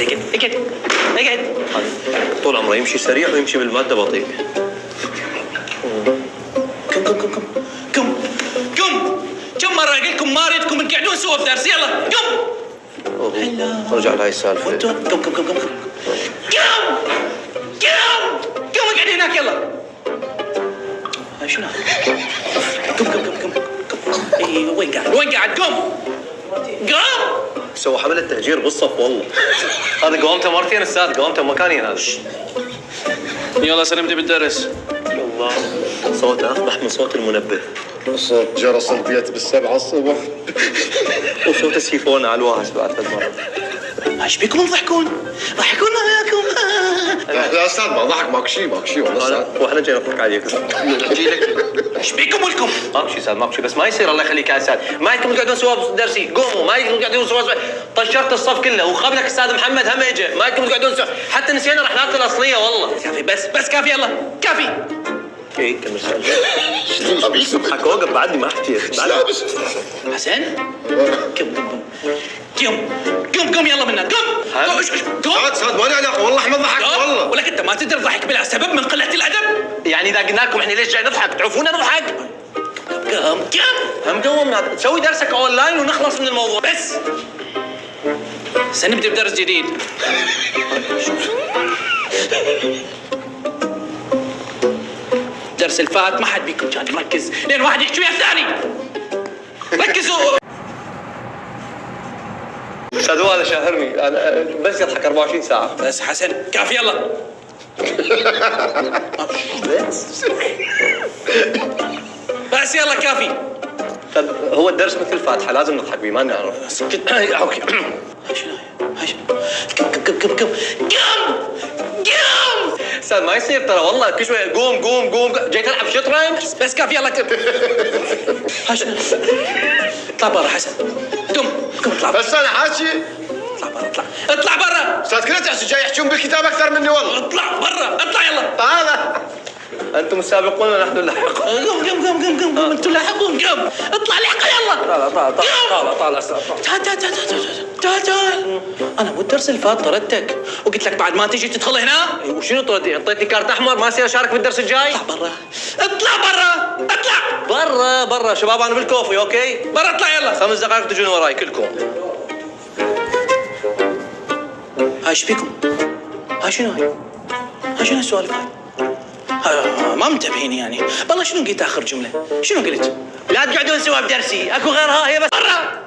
اقعد. طول عمره يمشي سريع ويمشي بالمادة بطيء. قم. كم مرة أقول لكم ما أريدكم تقعدون سوا في درس، يلا قم. رجع لهاي السالفة. قم اقعد هناك يلا. هاي شنو؟ قم. إيه وين قاعد قم. سوى حملة تهجير بالصف والله. هذا قومته مرتين استاذ، قومته مكاني هذا. يلا سنبدأ بالدرس. الله صوته أقبح من صوت المنبه. صوت جرس البيت بالسبعة الصبح. وصوت السيفون على الواحد بعد هالمرة. ايش بيكم تضحكون؟ ضحكونا وياكم. لا استاذ ما ضحك، ماكو شيء والله استاذ. واحنا جاي نضحك عليك. اجي لك. ايش بيكم ولكم؟ ماكو شيء استاذ ماكو شيء، بس ما يصير الله يخليك يا استاذ، ما يمكن تقعدون سوا بدرسي، قوموا ما يمكن تقعدون سوا. طشرت الصف كله وقبلك استاذ محمد هم اجى، ما يمكن تقعدون سوا، حتى نسينا رحلات الاصليه والله. كافي بس كافي يلا كافي. ايه كمل سؤال. حكى وقف بعدني ما حكيت. حسن قم يلا منا قم. استاذ ما لي علاقة والله ما ضحك والله. ولك انت ما تقدر تضحك بلا سبب من قلة الادب. يعني اذا قلنا لكم احنا ليش جاي نضحك تعرفونا نضحك؟ قم هم قومنا سوي درسك اونلاين ونخلص من الموضوع بس. سنبدأ بدرس جديد. درس الفات ما حد بيكم كان مركز لين واحد يحكي ويا الثاني. ركزوا. استاذ هذا شاهرني انا بس يضحك 24 ساعه. بس حسن كافي يلا. بس يلا كافي. طب هو الدرس مثل الفاتحه لازم نضحك بيه ما نعرف. اوكي. قم. استاذ ما يصير ترى والله كل شوي قوم جاي تلعب شطرنج. بس كافي يلا قم. هاشم اطلع برا حسن. قم اطلع. بس انا حاكي. اطلع برا. استاذ كله تحسوا جاي يحجون بالكتاب اكثر مني والله. اطلع برا اطلع يلا. هذا انتم السابقون ونحن اللاحقون. قم انتم لاحقون قم. اطلع لحقه يلا. طالع تعال. انا مو الدرس اللي فات طردتك وقلت لك بعد ما تجي تدخل هنا. وشنو طردي؟ اعطيتني كارت احمر ما اصير اشارك بالدرس الجاي؟ اطلع برا شباب انا بالكوفي اوكي؟ برا اطلع يلا. 5 دقائق تجون وراي كلكم. هاي ايش فيكم؟ هاي شنو السوالف هاي؟ ما منتبهين يعني. والله شنو قلت اخر جمله؟ شنو قلت؟ لا تقعدون سوا بدرسي اكو غيرها هي بس. برا.